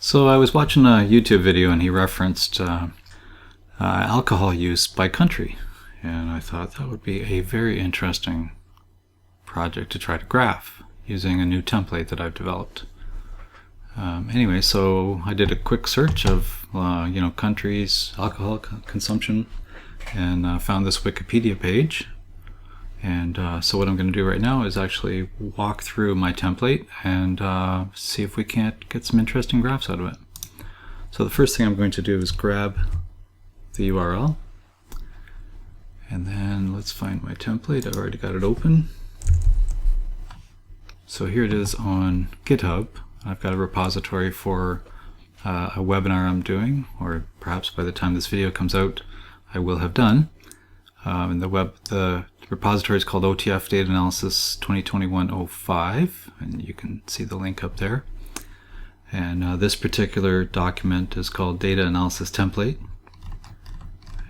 So I was watching a YouTube video and he referenced alcohol use by country, and I thought that would be a very interesting project to try to graph using a new template that I've developed. Anyway, so I did a quick search of countries, alcohol consumption, and found this Wikipedia page. And so what I'm going to do right now is actually walk through my template and see if we can't get some interesting graphs out of it. So the first thing I'm going to do is grab the URL, and then let's find my template. I've already got it open. So here it is on GitHub. I've got a repository for a webinar I'm doing, or perhaps by the time this video comes out I will have done. And the repository is called OTF Data Analysis 2021-05, and you can see the link up there. And this particular document is called Data Analysis Template,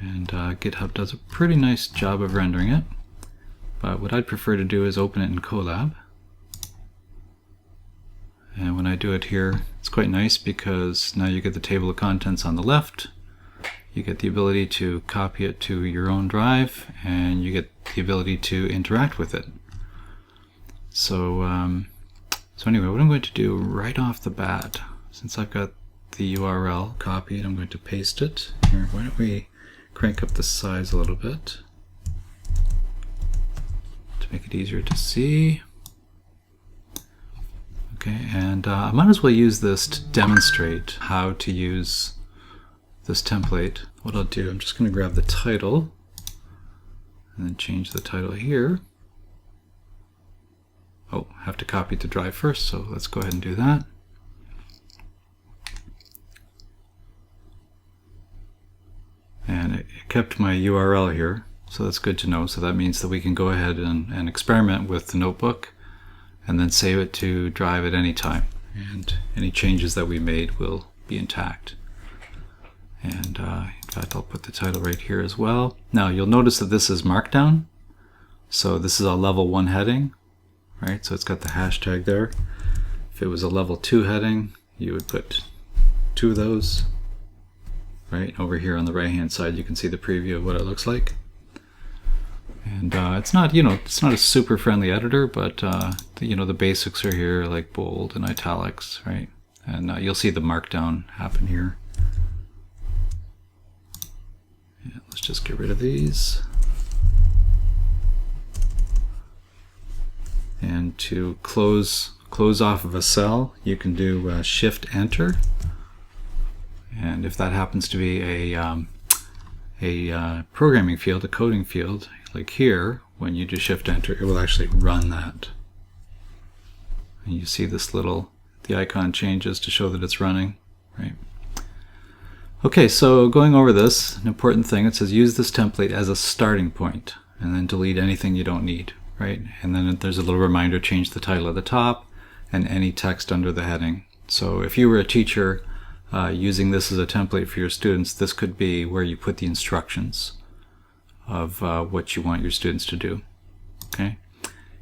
and GitHub does a pretty nice job of rendering it. But what I'd prefer to do is open it in Colab. And when I do it here, it's quite nice because now you get the table of contents on the left. You get the ability to copy it to your own drive, and you get the ability to interact with it. So, anyway, what I'm going to do right off the bat, since I've got the URL copied, I'm going to paste it. Here, why don't we crank up the size a little bit to make it easier to see. Okay, and I might as well use this to demonstrate how to use this template. What I'll do, I'm just going to grab the title and then change the title here. Oh, I have to copy the drive first, so let's go ahead and do that. And it kept my URL here, so that's good to know. So that means that we can go ahead and experiment with the notebook and then save it to drive at any time, and any changes that we made will be intact. And in fact, I'll put the title right here as well. Now you'll notice that this is Markdown, so this is a level 1 heading, right? So it's got the hashtag there. If it was a level 2 heading, you would put 2 of those. Right over here on the right hand side, you can see the preview of what it looks like. And it's not, it's not a super friendly editor, but the basics are here, like bold and italics, right? And you'll see the Markdown happen here. Yeah, let's just get rid of these. And to close off of a cell, you can do Shift Enter. And if that happens to be a programming field, a coding field, like here, when you do Shift Enter, it will actually run that. And you see this the icon changes to show that it's running, right? Okay, so going over this, an important thing, it says use this template as a starting point, and then delete anything you don't need, right? And then there's a little reminder, change the title at the top and any text under the heading. So if you were a teacher using this as a template for your students, this could be where you put the instructions of what you want your students to do. Okay.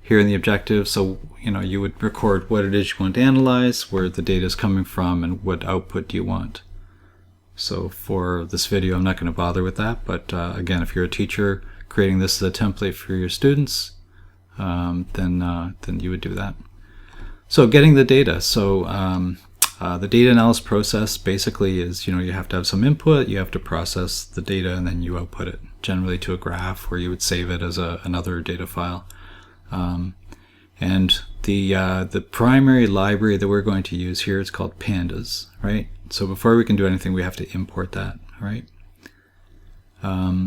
Here in the objective, so you would record what it is you want to analyze, where the data is coming from, and what output do you want. So for this video, I'm not going to bother with that, but again, if you're a teacher creating this as a template for your students, then you would do that. So getting the data. So the data analysis process basically is, you have to have some input, you have to process the data, and then you output it, generally to a graph where you would save it as another data file. And the primary library that we're going to use here is called Pandas, right? So before we can do anything, we have to import that, right?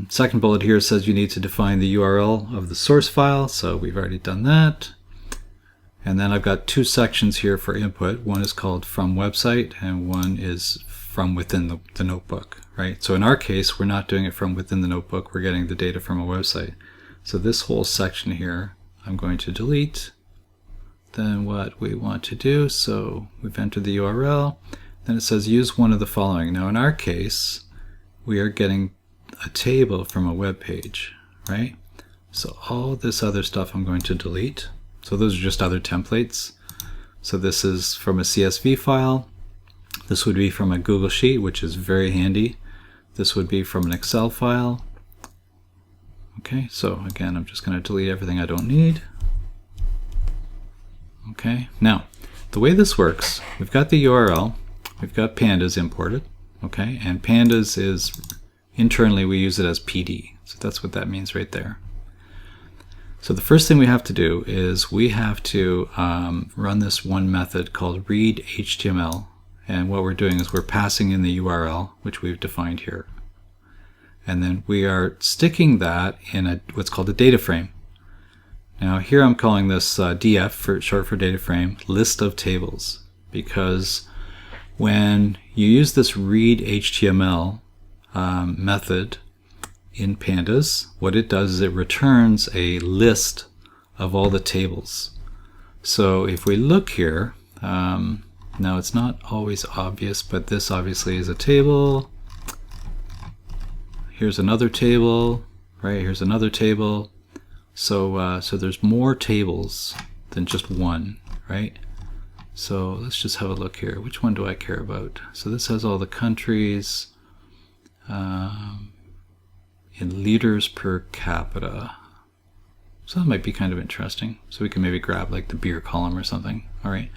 Second bullet here says you need to define the URL of the source file, so we've already done that. And then I've got 2 sections here for input. One is called from website, and one is from within the notebook, right? So in our case, we're not doing it from within the notebook, we're getting the data from a website. So this whole section here, I'm going to delete. Then what we want to do, so we've entered the URL, then it says use one of the following. Now in our case, we are getting a table from a web page, right? So all this other stuff I'm going to delete. So those are just other templates. So this is from a CSV file. This would be from a Google Sheet, which is very handy. This would be from an Excel file. Okay, so again, I'm just going to delete everything I don't need. Okay, now, the way this works, we've got the URL, we've got pandas imported, okay, and pandas is, internally we use it as PD, so that's what that means right there. So the first thing we have to do is we have to run this one method called read HTML, and what we're doing is we're passing in the URL, which we've defined here. And then we are sticking that in what's called a data frame. Now here I'm calling this DF, for short for data frame, list of tables, because when you use this read HTML method in pandas, what it does is it returns a list of all the tables. So if we look here, now it's not always obvious, but this obviously is a table. Here's another table, right? Here's another table. So there's more tables than just one, right? So let's just have a look here. Which one do I care about? So this has all the countries in liters per capita. So that might be kind of interesting. So we can maybe grab like the beer column or something. All right.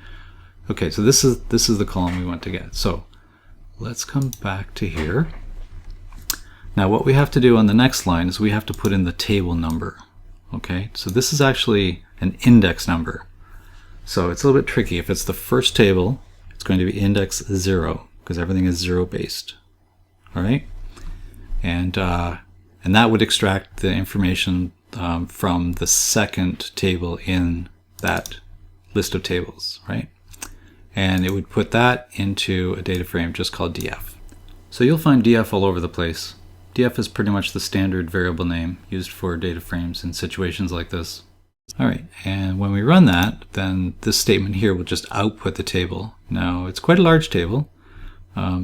Okay, so this is the column we want to get. So let's come back to here. Now what we have to do on the next line is we have to put in the table number. Okay, so this is actually an index number. So it's a little bit tricky. If it's the first table, it's going to be index 0 because everything is 0 based. All right, and that would extract the information from the second table in that list of tables, right? And it would put that into a data frame just called df. So you'll find df all over the place. df is pretty much the standard variable name used for data frames in situations like this. All right, and when we run that, then this statement here will just output the table. Now it's quite a large table,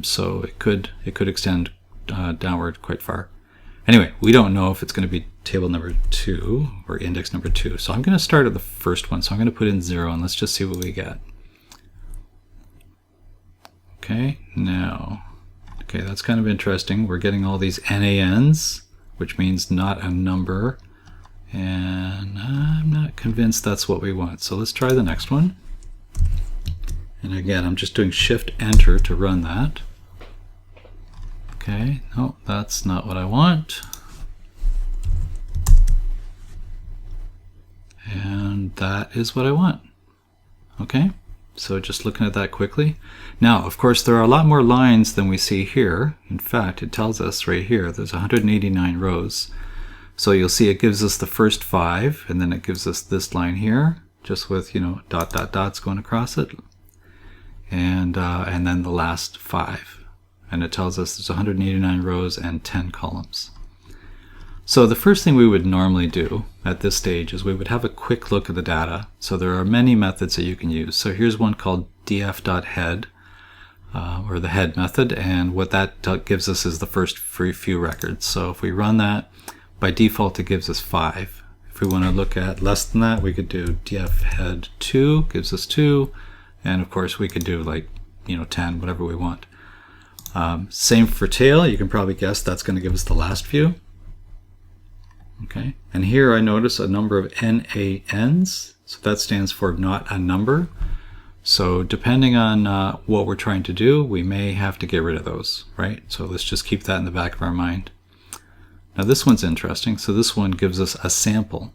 so it could extend downward quite far. Anyway, we don't know if it's going to be table number 2 or index number 2. So I'm going to start at the first one. So I'm going to put in 0 and let's just see what we get. Okay, now, okay, that's kind of interesting. We're getting all these NANs, which means not a number. And I'm not convinced that's what we want. So let's try the next one. And again, I'm just doing Shift-Enter to run that. Okay, no, that's not what I want. And that is what I want. Okay, so just looking at that quickly. Now, of course, there are a lot more lines than we see here. In fact, it tells us right here, there's 189 rows. So you'll see it gives us the first 5, and then it gives us this line here, just with, you know, dot, dot, dots going across it. And then the last 5. And it tells us there's 189 rows and 10 columns. So the first thing we would normally do at this stage is we would have a quick look at the data. So there are many methods that you can use. So here's one called df.head, or the head method, and what that gives us is the first few records. So if we run that, by default it gives us 5. If we want to look at less than that, we could do df.head2, gives us 2, and of course we could do like, you know, 10, whatever we want. Same for tail. You can probably guess that's going to give us the last few. Okay, and here I notice a number of NANs, so that stands for not a number. So depending on what we're trying to do, we may have to get rid of those, right? So let's just keep that in the back of our mind. Now this one's interesting. So this one gives us a sample.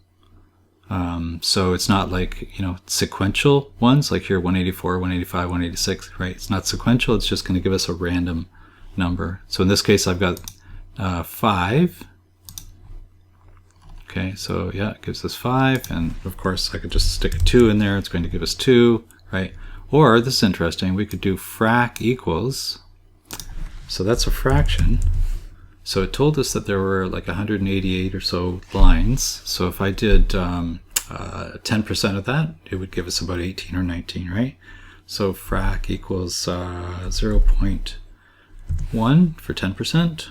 So it's not like, you know, sequential ones, like here 184, 185, 186, right? It's not sequential, it's just going to give us a random number. So in this case I've got 5. Okay, so yeah, it gives us 5, and of course I could just stick a 2 in there, it's going to give us 2, right? Or, this is interesting, we could do frac equals, so that's a fraction. So it told us that there were like 188 or so lines. So if I did 10% of that, it would give us about 18 or 19, right? So frac equals 0.1 for 10%.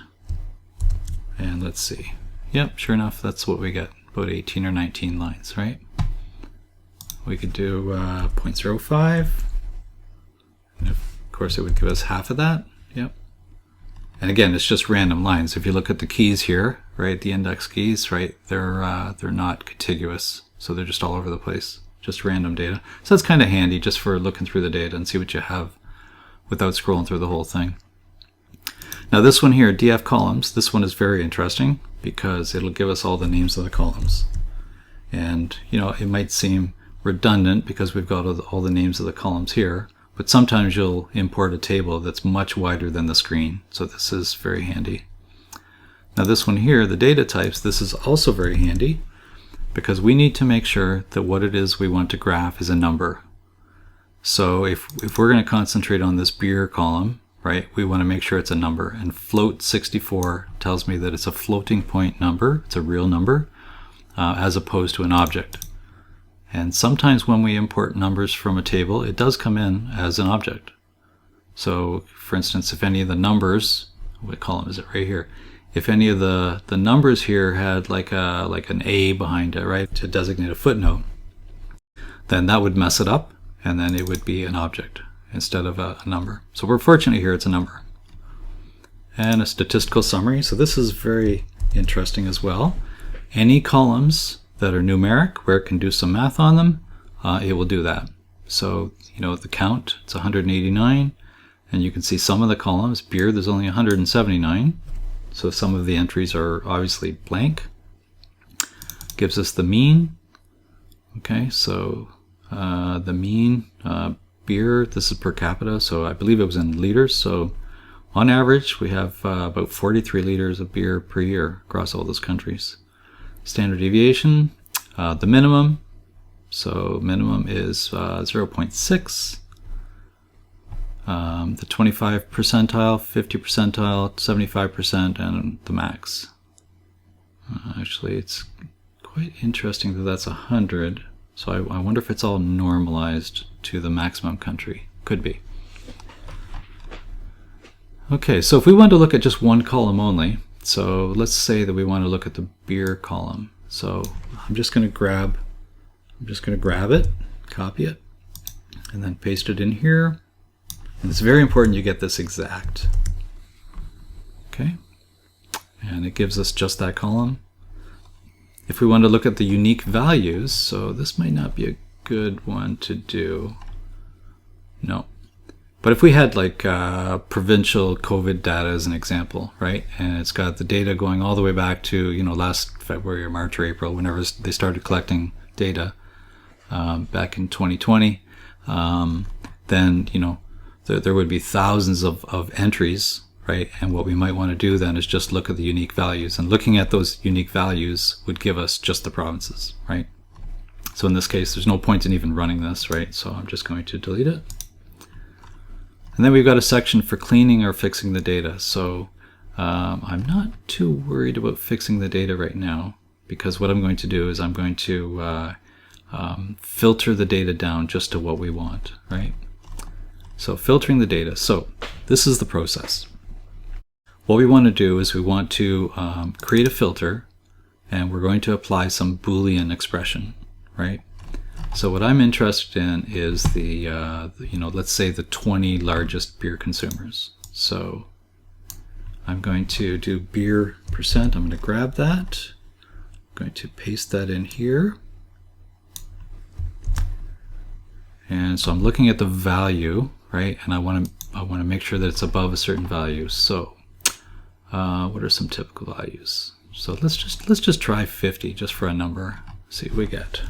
And let's see. Yep, sure enough, that's what we get, about 18 or 19 lines, right? We could do 0.05. And of course it would give us half of that. Yep. And again, it's just random lines. If you look at the keys here, right, the index keys, right, they're not contiguous, so they're just all over the place, just random data. So that's kind of handy just for looking through the data and see what you have without scrolling through the whole thing. Now this one here, df columns, this one is very interesting because it'll give us all the names of the columns. And you know, it might seem redundant because we've got all the names of the columns here, but sometimes you'll import a table that's much wider than the screen, so this is very handy. Now this one here, the data types, this is also very handy because we need to make sure that what it is we want to graph is a number. So if we're going to concentrate on this beer column, right, we want to make sure it's a number, and float 64 tells me that it's a floating point number, it's a real number, as opposed to an object. And sometimes when we import numbers from a table, it does come in as an object. So for instance, if any of the numbers, what column is it right here? If any of the numbers here had like an A behind it, right, to designate a footnote, then that would mess it up, and then it would be an object instead of a number. So we're fortunate here it's a number. And a statistical summary. So this is very interesting as well. Any columns that are numeric, where it can do some math on them, it will do that. So, you know, the count, it's 189, and you can see some of the columns. Beer, there's only 179, so some of the entries are obviously blank. Gives us the mean. Okay, so the mean beer, this is per capita, so I believe it was in liters. So on average, we have about 43 liters of beer per year across all those countries. Standard deviation, the minimum, so minimum is 0.6, the 25 percentile, 50 percentile, 75%, and the max. Actually, it's quite interesting that that's 100, so I wonder if it's all normalized to the maximum country. Could be. Okay, so if we want to look at just one column only, so let's say that we want to look at the beer column. So I'm just going to grab it, copy it, and then paste it in here. And it's very important you get this exact. Okay, and it gives us just that column. If we want to look at the unique values, so this might not be a good one to do. No. But if we had like provincial COVID data as an example, right, and it's got the data going all the way back to, you know, last February or March or April, whenever they started collecting data back in 2020, then, you know, there would be thousands of entries, right, and what we might want to do then is just look at the unique values, and looking at those unique values would give us just the provinces, right? So in this case, there's no point in even running this, right, so I'm just going to delete it. And then we've got a section for cleaning or fixing the data. So I'm not too worried about fixing the data right now, because what I'm going to do is I'm going to filter the data down just to what we want, right? So filtering the data. So this is the process. What we want to do is we want to create a filter, and we're going to apply some Boolean expression, right? So what I'm interested in is the you know, let's say the 20 largest beer consumers. So I'm going to do beer percent. I'm going to grab that. I'm going to paste that in here. And so I'm looking at the value, right? And I want to make sure that it's above a certain value. So what are some typical values? So let's just try 50 just for a number. See what we get.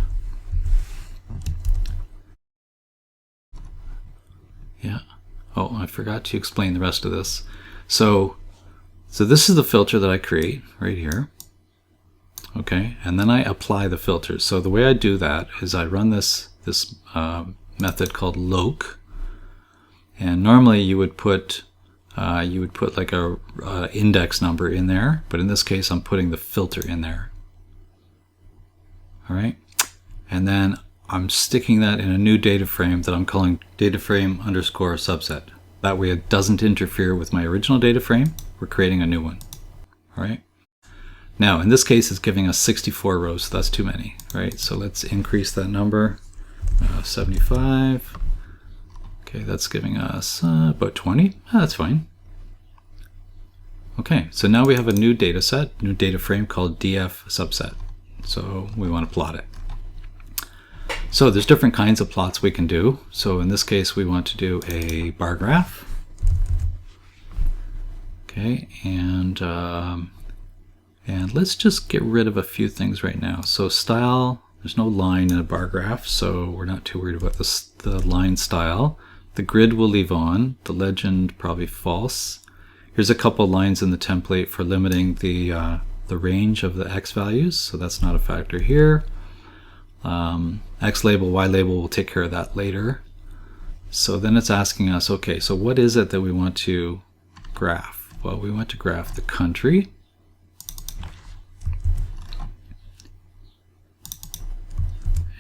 Yeah. Oh, I forgot to explain the rest of this. So this is the filter that I create right here. Okay, and then I apply the filters. So the way I do that is I run this method called loc, and normally you would put like a index number in there, but in this case I'm putting the filter in there. All right, and then I'm sticking that in a new data frame that I'm calling dataframe_subset. That way it doesn't interfere with my original data frame. We're creating a new one. All right. Now in this case it's giving us 64 rows, so that's too many, right? So let's increase that number, 75. Okay, that's giving us about 20. That's fine. Okay, so now we have a new data set, new data frame called df subset. So we want to plot it. So there's different kinds of plots we can do. So in this case, we want to do a bar graph. Okay, and let's just get rid of a few things right now. So style, there's no line in a bar graph, so we're not too worried about the line style. The grid we'll leave on, the legend probably false. Here's a couple lines in the template for limiting the range of the x values, so that's not a factor here. X label, Y label, we'll take care of that later. So then it's asking us, okay, so what is it that we want to graph? Well, we want to graph the country.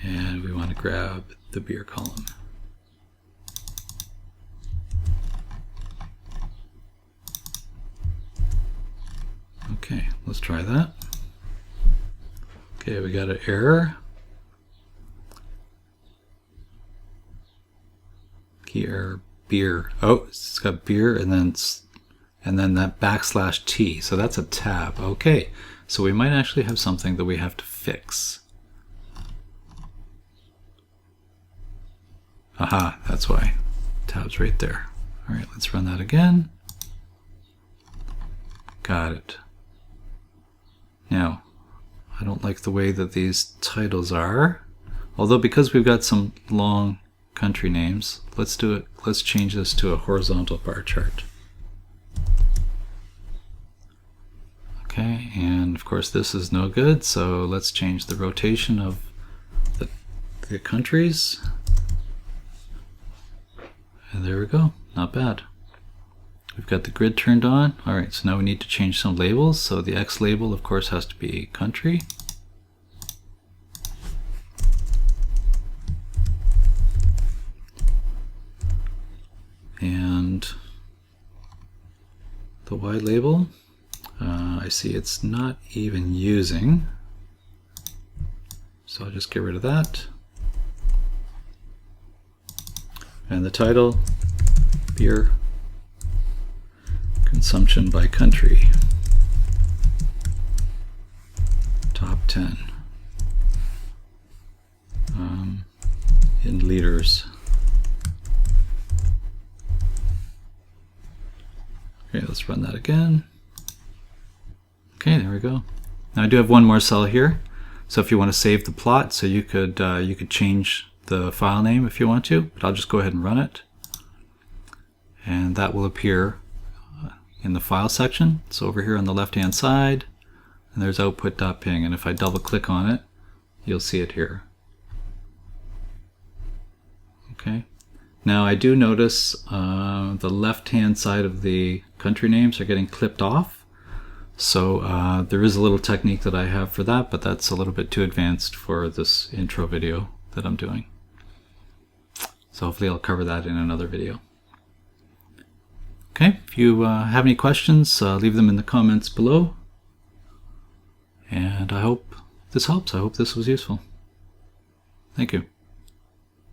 And we want to grab the beer column. Okay, let's try that. Okay, we got an error. Key error, beer. Oh, it's got beer and then that backslash T. So that's a tab. Okay, so we might actually have something that we have to fix. Aha, that's why. Tab's right there. All right, let's run that again. Got it. Now, I don't like the way that these titles are. Although because we've got some long country names, let's do it. Let's change this to a horizontal bar chart. Okay, and of course this is no good, so let's change the rotation of the countries. And there we go, not bad. We've got the grid turned on. All right, so now we need to change some labels. So the X label, of course, has to be country. And the Y label, I see it's not even using. So I'll just get rid of that. And the title, beer consumption by country, top 10 in liters. Okay, let's run that again. Okay, there we go. Now I do have one more cell here, so if you want to save the plot, so you could change the file name if you want to, but I'll just go ahead and run it, and that will appear in the file section. So over here on the left hand side, and there's output.ping, and if I double click on it, you'll see it here. Okay, now I do notice the left hand side of the country names are getting clipped off, so there is a little technique that I have for that, but that's a little bit too advanced for this intro video that I'm doing. So hopefully I'll cover that in another video. Okay, if you have any questions, leave them in the comments below. And I hope this helps. I hope this was useful. Thank you.